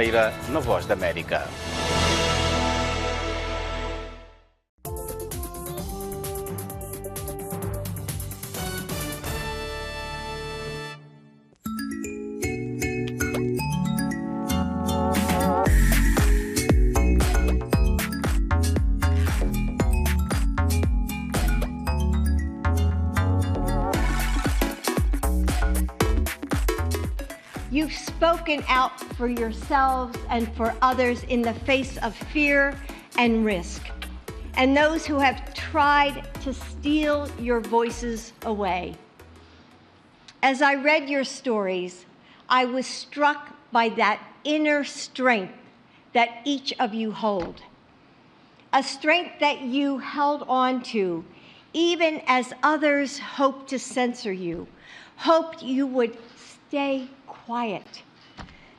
na Voz da América. You've spoken out for yourselves and for others in the face of fear and risk, and those who have tried to steal your voices away. As I read your stories, I was struck by that inner strength that each of you hold, a strength that you held on to even as others hoped to censor you, hoped you would stay quiet,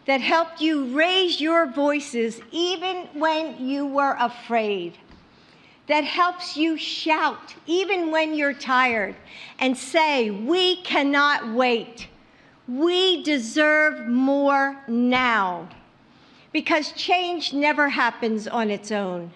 that helped you raise your voices even when you were afraid, that helps you shout even when you're tired and say, "We cannot wait. We deserve more now," because change never happens on its own.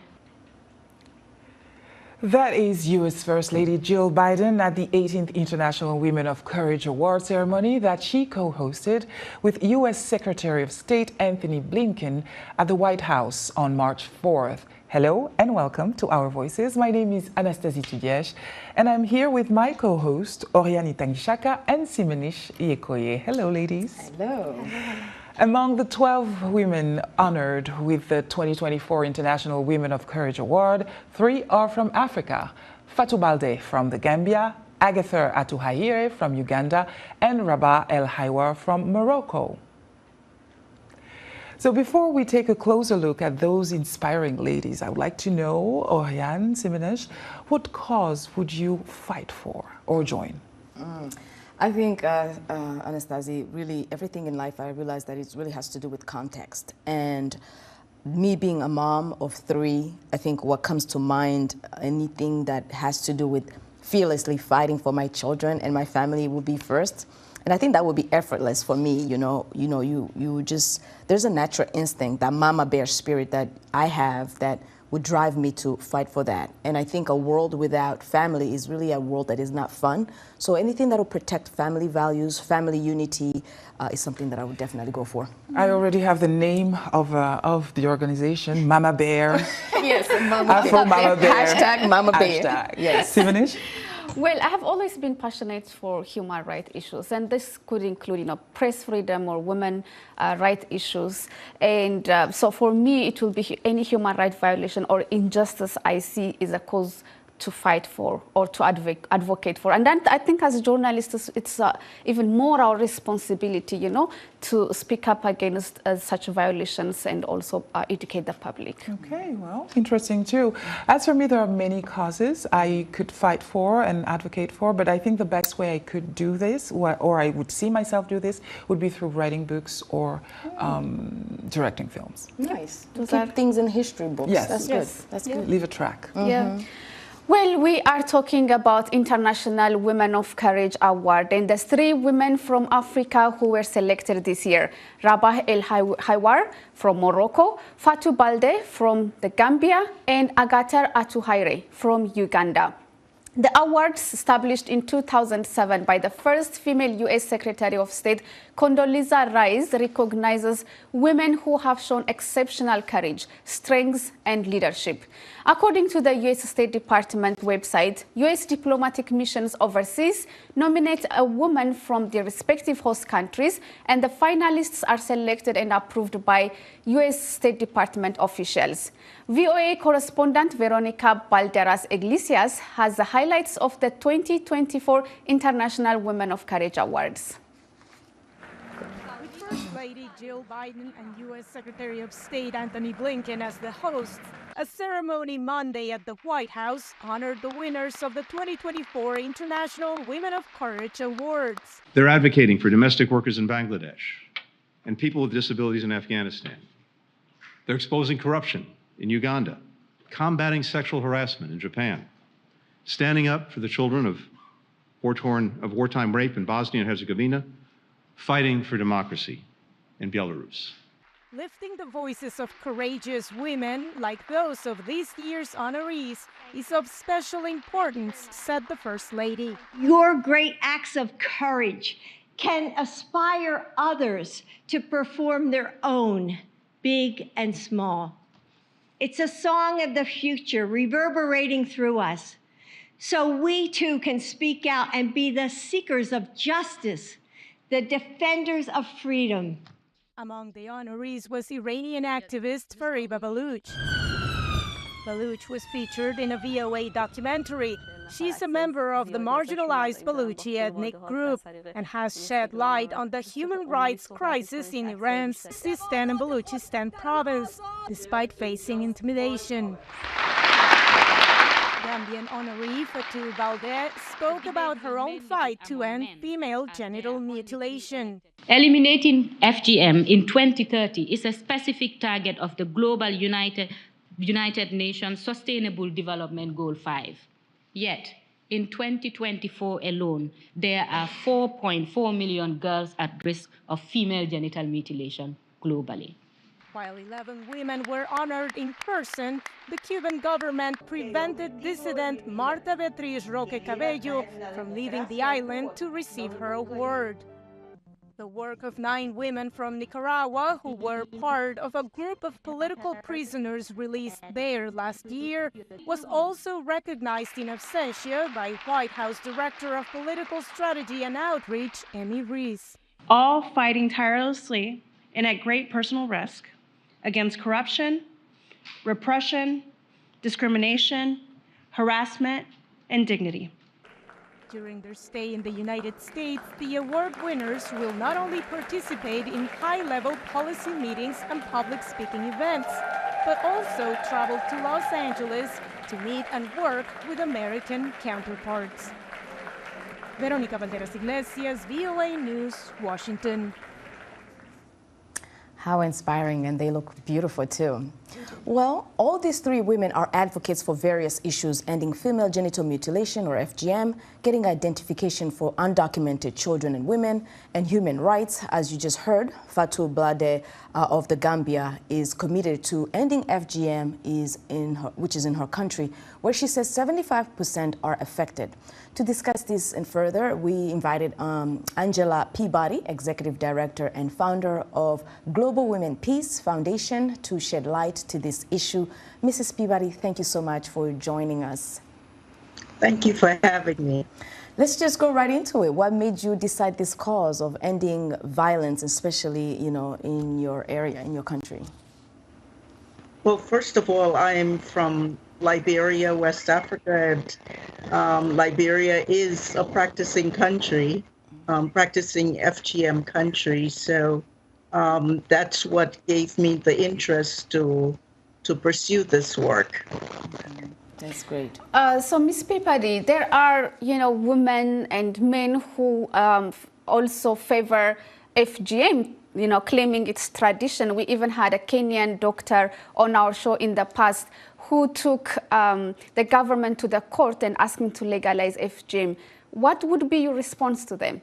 That is U.S. First Lady Jill Biden at the 18th International Women of Courage Award ceremony that she co-hosted with U.S. Secretary of State Anthony Blinken at the White House on March 4th. Hello and welcome to Our Voices. My name is Agather Atuhaire and I'm here with my co-host Oriane Tangishaka and Simonish Iekoye. Hello, ladies. Hello. Among the 12 women honored with the 2024 International Women of Courage Award, 3 are from Africa. Fatou Baldeh from the Gambia, Agather Atuhaire from Uganda, and Rabha El-Haywar from Morocco. So before we take a closer look at those inspiring ladies, I would like to know, Oriane, Simonish, what cause would you fight for or join? I think, Anastasia, really everything in life, I realized that it really has to do with context. And me being a mom of 3, I think what comes to mind, anything that has to do with fearlessly fighting for my children and my family will be first. And I think that would be effortless for me, you just, there's a natural instinct, that mama bear spirit that I have that would drive me to fight for that. And I think a world without family is really a world that is not fun. So anything that will protect family values, family unity is something that I would definitely go for. I already have the name of the organization, Mama Bear. Yes, Mama Afro Bear. Mama Bear. Hashtag Mama Bear. Hashtag. Yes. Simonish? Well, I have always been passionate for human rights issues, and this could include, press freedom or women rights issues. And so for me, it will be any human rights violation or injustice I see is a cause to fight for or to advocate for. And then I think as journalists, it's even more our responsibility, to speak up against such violations and also educate the public. Okay, well, interesting too. As for me, there are many causes I could fight for and advocate for, but I think the best way I could do this, or I would see myself do this, would be through writing books or directing films. Nice. Keep things in history books. Yes. That's Yes. good. That's good. Leave a track. Yeah. Well, we are talking about International Women of Courage Award, and there's 3 women from Africa who were selected this year. Rabha El-Haywar from Morocco, Fatou Baldeh from the Gambia, and Agather Atuhaire from Uganda. The awards, established in 2007 by the first female U.S. Secretary of State, Condoleezza Rice, recognizes women who have shown exceptional courage, strength, and leadership. According to the U.S. State Department website, U.S. diplomatic missions overseas nominate a woman from their respective host countries, and the finalists are selected and approved by U.S. State Department officials. VOA correspondent Veronica Balderas Iglesias has the highlights of the 2024 International Women of Courage Awards. With First Lady Jill Biden and U.S. Secretary of State Anthony Blinken as the hosts, a ceremony Monday at the White House honored the winners of the 2024 International Women of Courage Awards. They're advocating for domestic workers in Bangladesh and people with disabilities in Afghanistan. They're exposing corruption in Uganda, combating sexual harassment in Japan, standing up for the children of wartime rape in Bosnia and Herzegovina, fighting for democracy in Belarus. Lifting the voices of courageous women like those of this year's honorees is of special importance, said the First Lady. Your great acts of courage can inspire others to perform their own, big and small. It's a song of the future reverberating through us, so we too can speak out and be the seekers of justice, the defenders of freedom. Among the honorees was Iranian activist Fariba Baloch. Baloch was featured in a VOA documentary. She's a member of the marginalized Baluchi ethnic group and has shed light on the human rights crisis in Iran's Sistan and Baluchistan province, despite facing intimidation. Gambian honoree Fatou Baldeh spoke about her own fight to end female genital mutilation. Eliminating FGM in 2030 is a specific target of the Global United Nations Sustainable Development Goal 5. Yet, in 2024 alone, there are 4.4 million girls at risk of female genital mutilation globally. While 11 women were honored in person, the Cuban government prevented dissident Marta Beatriz Roque Cabello from leaving the island to receive her award. The work of 9 women from Nicaragua who were part of a group of political prisoners released there last year was also recognized in absentia by White House Director of Political Strategy and Outreach, Amy Reese. All fighting tirelessly and at great personal risk against corruption, repression, discrimination, harassment, and dignity. During their stay in the United States, the award winners will not only participate in high-level policy meetings and public speaking events, but also travel to Los Angeles to meet and work with American counterparts. Verónica Valderas Iglesias, VOA News, Washington. How inspiring, and they look beautiful too. Well, all these 3 women are advocates for various issues ending female genital mutilation, or FGM, getting identification for undocumented children and women, and human rights. As you just heard, Fatou Baldeh of the Gambia is committed to ending FGM, which is in her country, where she says 75% are affected. To discuss this and further, we invited Angela Peabody, Executive Director and founder of Global Women Peace Foundation, to shed light to this issue. Mrs. Peabody, thank you so much for joining us. Thank you for having me. Let's just go right into it. What made you decide this cause of ending violence, especially, in your area, in your country? Well, first of all, I am from Liberia, West Africa, and Liberia is a practicing country, practicing FGM country. So that's what gave me the interest to pursue this work. That's great. So, Ms. Peabody, there are, women and men who also favor FGM, claiming its tradition. We even had a Kenyan doctor on our show in the past who took the government to the court and asking to legalize FGM. What would be your response to them?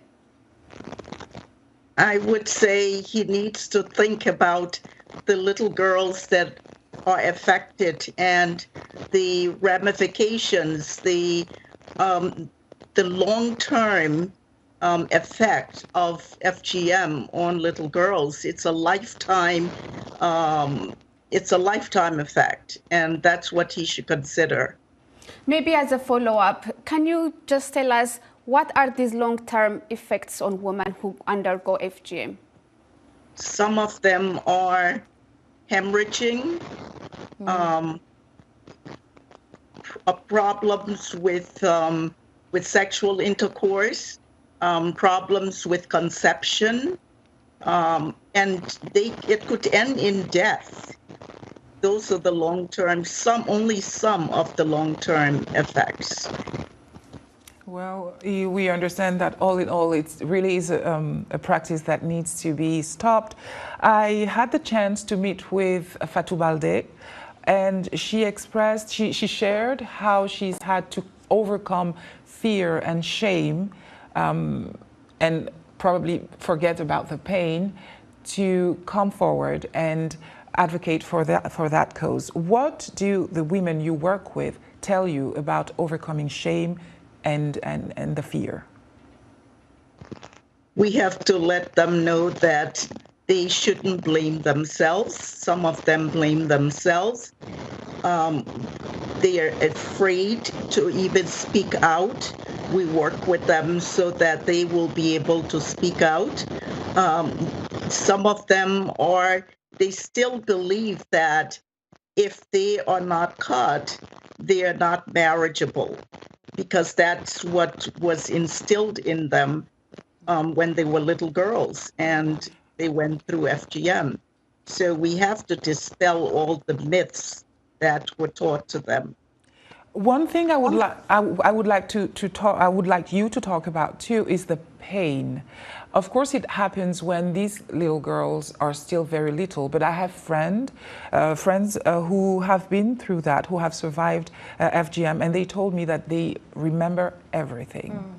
I would say he needs to think about the little girls that are affected and the ramifications, the long-term effect of FGM on little girls. It's a lifetime. It's a lifetime effect, and that's what he should consider. Maybe as a follow-up, can you just tell us what are these long-term effects on women who undergo FGM? Some of them are hemorrhaging, problems with sexual intercourse, problems with conception, and it could end in death. Those are the long-term, only some of the long-term effects. Well, we understand that all in all, it really is a practice that needs to be stopped. I had the chance to meet with Fatou Baldeh, and she shared how she's had to overcome fear and shame and probably forget about the pain to come forward and advocate for that cause. What do the women you work with tell you about overcoming shame and the fear? We have to let them know that they shouldn't blame themselves. Some of them blame themselves. They are afraid to even speak out. We work with them so that they will be able to speak out. Some of them they still believe that if they are not cut, they are not marriageable, because that's what was instilled in them when they were little girls and they went through FGM. So we have to dispel all the myths that were taught to them. One thing I would like you to talk about too is the pain. Of course, it happens when these little girls are still very little, but I have friends who have been through that, who have survived FGM, and they told me that they remember everything.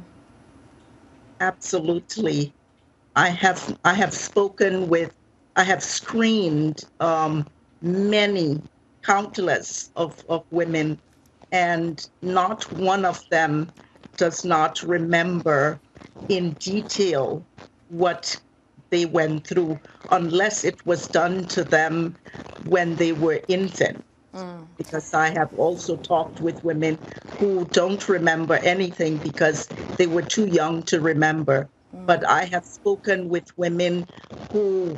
Absolutely. I have screened countless of women, and not one of them does not remember in detail what they went through, unless it was done to them when they were infant. Because I have also talked with women who don't remember anything because they were too young to remember. But I have spoken with women who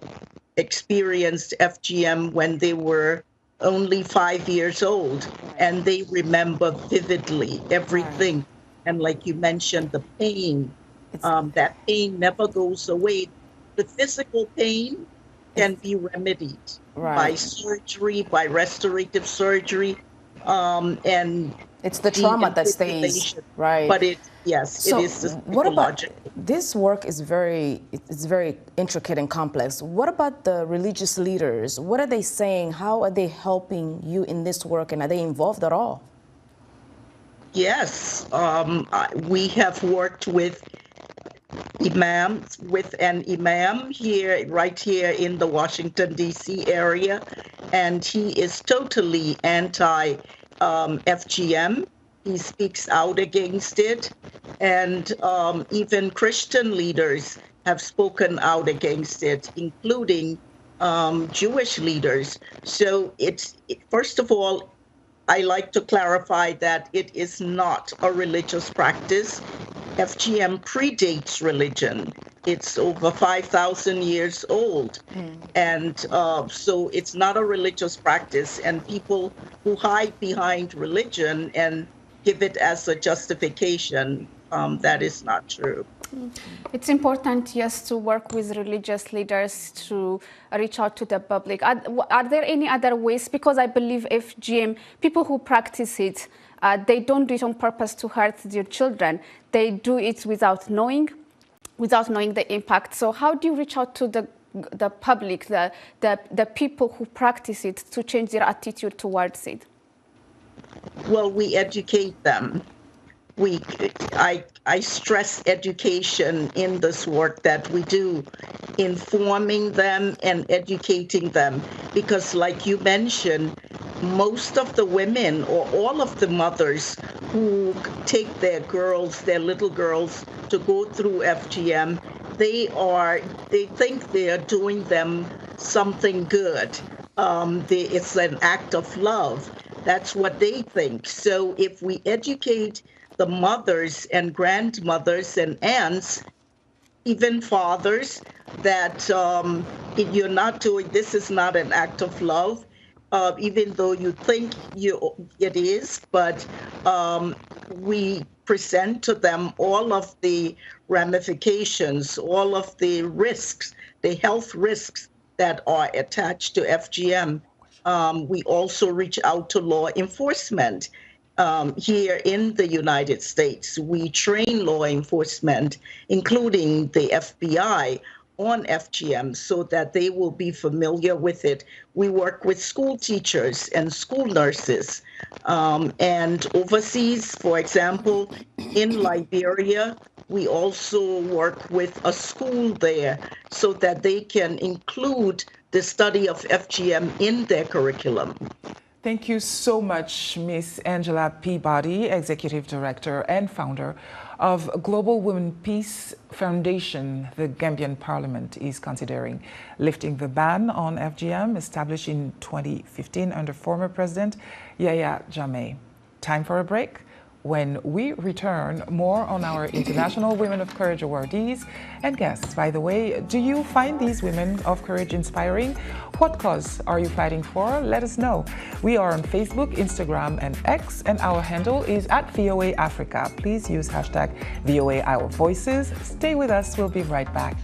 experienced FGM when they were only 5 years old, and they remember vividly everything. And like you mentioned, the pain, that pain never goes away. The physical pain can be remedied by surgery, by restorative surgery, and it's the trauma that stays, right? But it is the what about this work is very intricate and complex. What about the religious leaders? What are they saying? How are they helping you in this work, and are they involved at all? Yes, we have worked with imams, with an imam right here in the Washington, D.C. area, and he is totally anti-FGM. He speaks out against it, and even Christian leaders have spoken out against it, including Jewish leaders. So first of all, I like to clarify that it is not a religious practice. FGM predates religion. It's over 5,000 years old. And so it's not a religious practice. And people who hide behind religion and give it as a justification, that is not true. It's important, yes, to work with religious leaders to reach out to the public. Are there any other ways? Because I believe FGM, people who practice it, they don't do it on purpose to hurt their children. They do it without knowing the impact. So how do you reach out to the public, the people who practice it, to change their attitude towards it? Well, we educate them. I stress education in this work that we do, informing them and educating them, because like you mentioned, most of the women or all of the mothers who take their little girls to go through FGM, they think they are doing them something good. It's an act of love. That's what they think. So if we educate the mothers and grandmothers and aunts, even fathers, that you're not doing, this is not an act of love, even though you think it is, but we present to them all of the ramifications, all of the risks, the health risks that are attached to FGM. We also reach out to law enforcement. Here in the United States, we train law enforcement, including the FBI, on FGM so that they will be familiar with it. We work with school teachers and school nurses. And overseas, for example, in Liberia, we also work with a school there so that they can include the study of FGM in their curriculum. Thank you so much, Miss Angela Peabody, Executive Director and founder of Global Women Peace Foundation. The Gambian Parliament is considering lifting the ban on FGM established in 2015 under former President Yahya Jammeh. Time for a break. When we return, more on our International Women of Courage awardees and guests. By the way, do you find these women of courage inspiring? What cause are you fighting for? Let us know. We are on Facebook, Instagram, and X, and our handle is @VOA Africa. Please use hashtag VOA Our Voices. Stay with us. We'll be right back.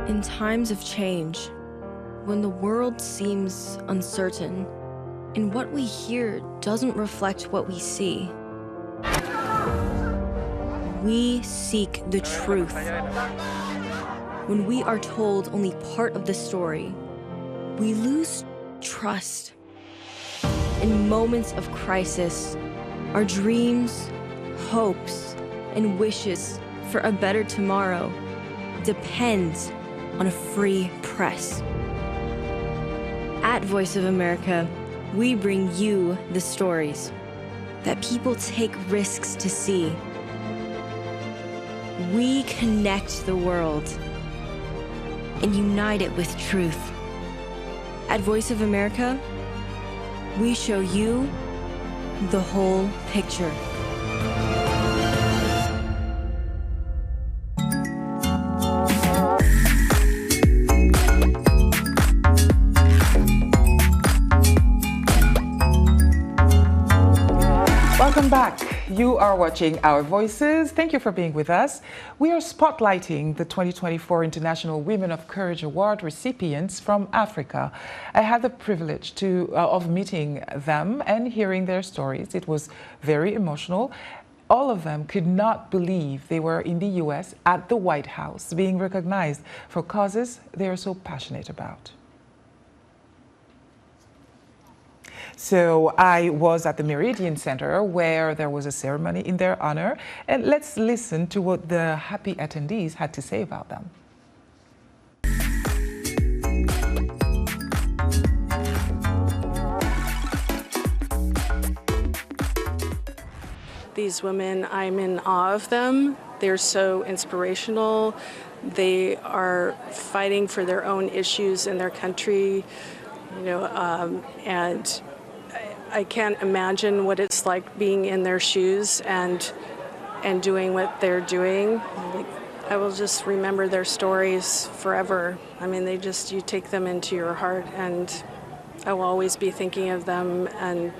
In times of change, when the world seems uncertain and what we hear doesn't reflect what we see, we seek the truth. When we are told only part of the story, we lose trust. In moments of crisis, our dreams, hopes, and wishes for a better tomorrow depends on a free press. At Voice of America, we bring you the stories that people take risks to see. We connect the world and unite it with truth. At Voice of America, we show you the whole picture. Welcome back. You are watching Our Voices. Thank you for being with us. We are spotlighting the 2024 International Women of Courage Award recipients from Africa. I had the privilege of meeting them and hearing their stories. It was very emotional. All of them could not believe they were in the US at the White House, being recognized for causes they are so passionate about. So I was at the Meridian Center where there was a ceremony in their honor, and let's listen to what the happy attendees had to say about them. These women, I'm in awe of them. They're so inspirational. They are fighting for their own issues in their country, and I can't imagine what it's like being in their shoes and doing what they're doing. I will just remember their stories forever. I mean, you take them into your heart, and I will always be thinking of them and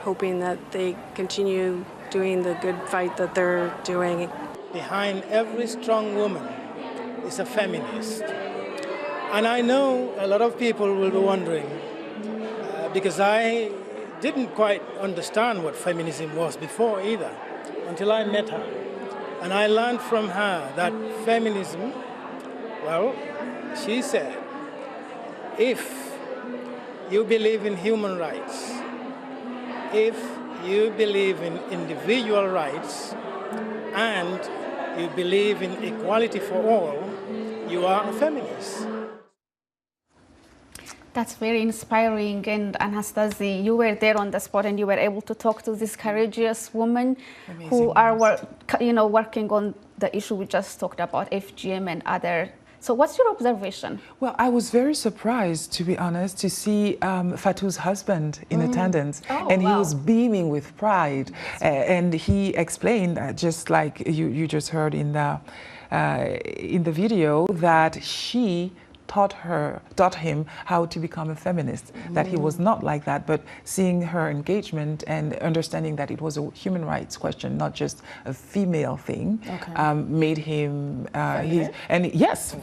hoping that they continue doing the good fight that they're doing. Behind every strong woman is a feminist. And I know a lot of people will be wondering, because I didn't quite understand what feminism was before either, until I met her. And I learned from her that feminism, well, she said, if you believe in human rights, if you believe in individual rights, and you believe in equality for all, you are a feminist. That's very inspiring. And Anastasia, you were there on the spot and you were able to talk to these courageous women who are working on the issue we just talked about, FGM and other. So what's your observation? Well, I was very surprised, to be honest, to see Fatou's husband in attendance. And he was beaming with pride. And he explained, just like you just heard in the video, that she taught him how to become a feminist, that he was not like that, but seeing her engagement and understanding that it was a human rights question, not just a female thing, made him,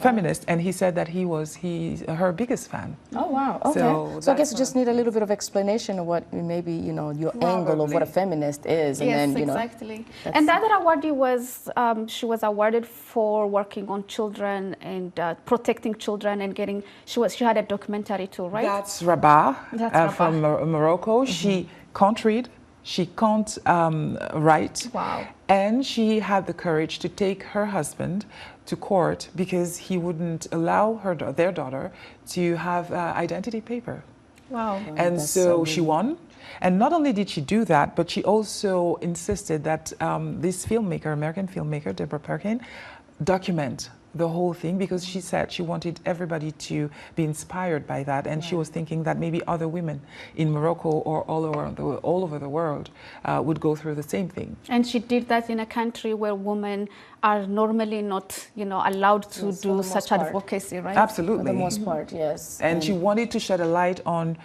feminist, and he said that he's her biggest fan. Oh, wow, okay. So I guess you just need a little bit of explanation of what maybe, you know, your angle of what a feminist is. And then, you know, exactly. And the other awardee was, she was awarded for working on children and protecting children and getting, she had a documentary too, right? That's Rabha, from Morocco. She can't read, she can't write. Wow. And she had the courage to take her husband to court because he wouldn't allow their daughter to have identity paper. Wow. And so she won. And not only did she do that, but she also insisted that this filmmaker, American filmmaker, Deborah Perkin, document the whole thing, because she said she wanted everybody to be inspired by that, and she was thinking that maybe other women in Morocco or all over the world would go through the same thing. And she did that in a country where women are normally not, you know, allowed to do such advocacy, right? Absolutely. For the most part, yes. And she wanted to shed a light on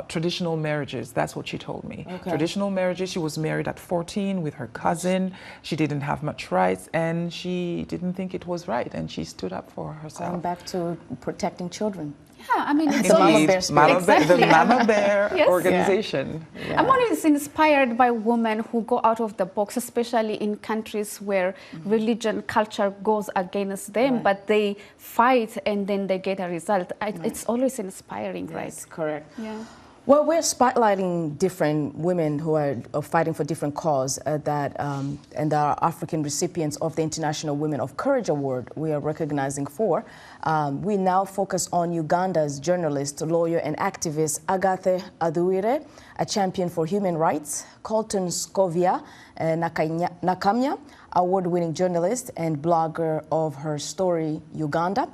traditional marriages. That's what she told me. Traditional marriages. She was married at 14 with her cousin. She didn't have much rights, and she didn't think it was right, and she stood up for herself. Going back to protecting children. Yeah, I mean, it's the always Mama Bear organization. Yeah. I'm always inspired by women who go out of the box, especially in countries where religion, culture goes against them, but they fight and then they get a result. It's always inspiring, right? Correct. Yeah. Well, we're spotlighting different women who are fighting for different cause and are African recipients of the International Women of Courage Award we are recognizing for. We now focus on Uganda's journalist, lawyer, and activist Agather Atuhaire, a champion for human rights, Colton Scovia Nakamya, award-winning journalist and blogger of Her Story Uganda,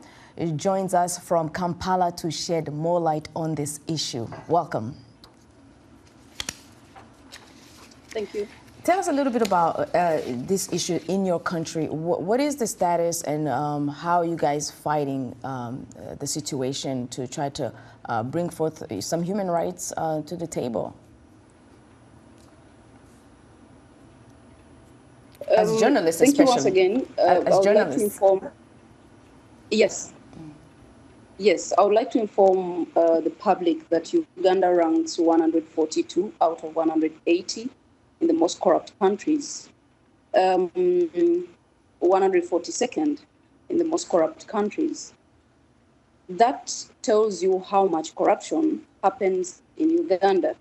joins us from Kampala to shed more light on this issue. Welcome. Thank you. Tell us a little bit about this issue in your country. What is the status, and how are you guys fighting the situation to try to bring forth some human rights to the table? As journalists, thank especially. you once again. As journalists. Yes, I would like to inform the public that Uganda ranks 142 out of 180 in the most corrupt countries, 142nd in the most corrupt countries. That tells you how much corruption happens in Uganda.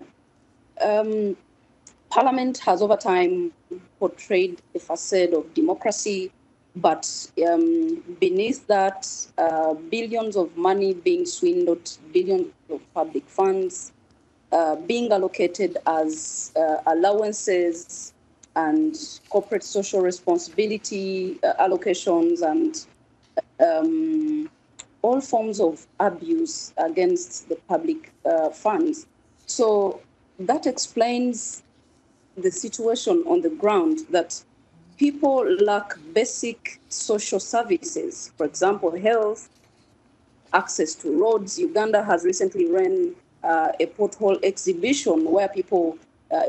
Parliament has over time portrayed a facade of democracy, but beneath that, billions of money being swindled, billions of public funds being allocated as allowances and corporate social responsibility allocations, and all forms of abuse against the public funds. So that explains the situation on the ground, that people lack basic social services, for example, health, access to roads. Uganda has recently run a pothole exhibition where people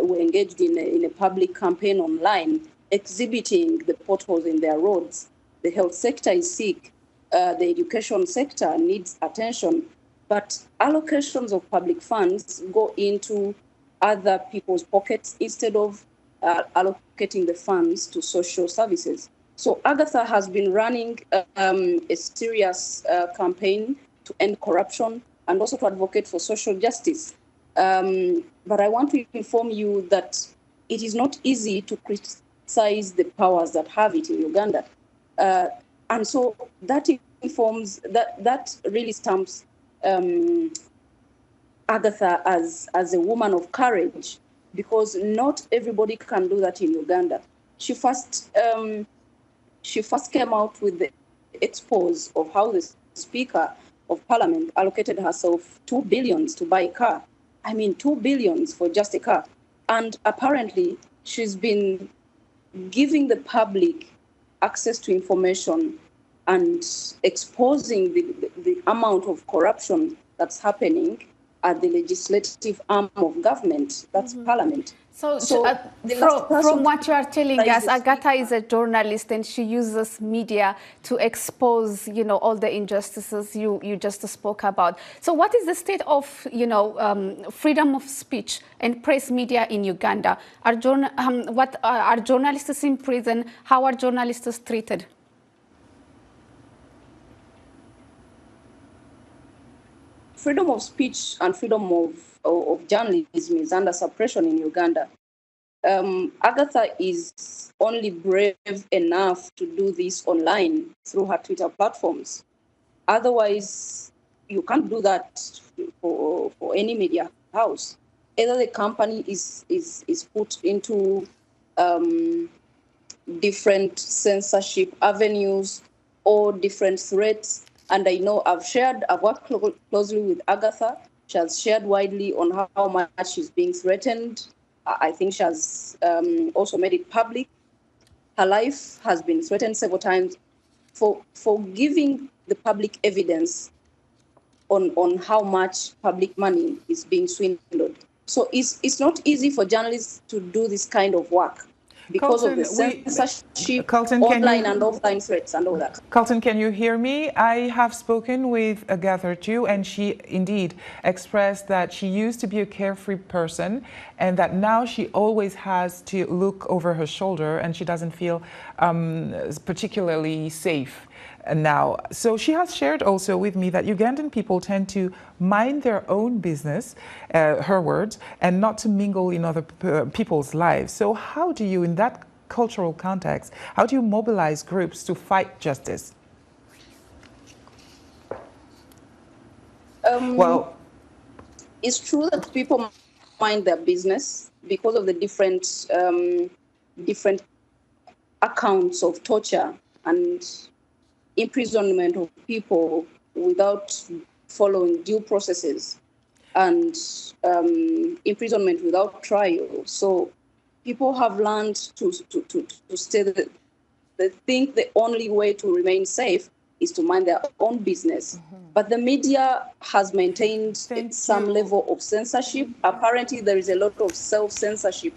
were engaged in a public campaign online, exhibiting the potholes in their roads. The health sector is sick. The education sector needs attention, but allocations of public funds go into other people's pockets instead of allocating the funds to social services. So Agatha has been running a serious campaign to end corruption and also to advocate for social justice. But I want to inform you that it is not easy to criticize the powers that have it in Uganda. And so that informs, that really stamps Agatha as a woman of courage, because not everybody can do that in Uganda. She first came out with the expose of how the Speaker of Parliament allocated herself $2 billion to buy a car. I mean, $2 billion for just a car. And apparently, she's been giving the public access to information and exposing the amount of corruption that's happening at the legislative arm of government, that's Parliament. So from what you are telling us, Agatha is a journalist and she uses media to expose, all the injustices you just spoke about. So what is the state of, freedom of speech and press media in Uganda? Are journalists in prison? How are journalists treated? Freedom of speech and freedom of journalism is under suppression in Uganda. Agatha is only brave enough to do this online through her Twitter platforms. Otherwise, you can't do that for any media house. Either the company is put into different censorship avenues or different threats. And I know I've worked closely with Agatha. She has shared widely on how much she's being threatened. I think she has also made it public. Her life has been threatened several times for giving the public evidence on how much public money is being swindled. So it's not easy for journalists to do this kind of work because of the censorship, online and offline threats and all that. Carlton, can you hear me? I have spoken with Agather too, and she indeed expressed that she used to be a carefree person and that now she always has to look over her shoulder and she doesn't feel particularly safe now. So she has shared also with me that Ugandan people tend to mind their own business, her words, and not to mingle in other people's lives. So how do you, in that cultural context, how do you mobilize groups to fight justice? Well, it's true that people mind their business because of the different accounts of torture and imprisonment of people without following due processes and imprisonment without trial. So people have learned to stay. They think the only way to remain safe is to mind their own business. But the media has maintained some level of censorship. Apparently, there is a lot of self-censorship.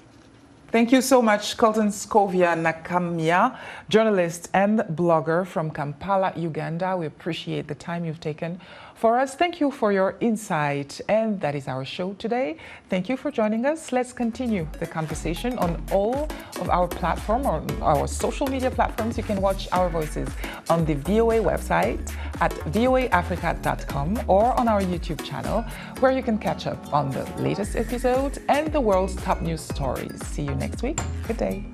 Thank you so much, Carlton Scovia Nakamia, journalist and blogger from Kampala, Uganda. We appreciate the time you've taken for us. Thank you for your insight. And that is our show today. Thank you for joining us. Let's continue the conversation on all of our platforms, on our social media platforms. You can watch our voices on the VOA website at voaafrica.com or on our YouTube channel, where you can catch up on the latest episodes and the world's top news stories. See you next week. Good day.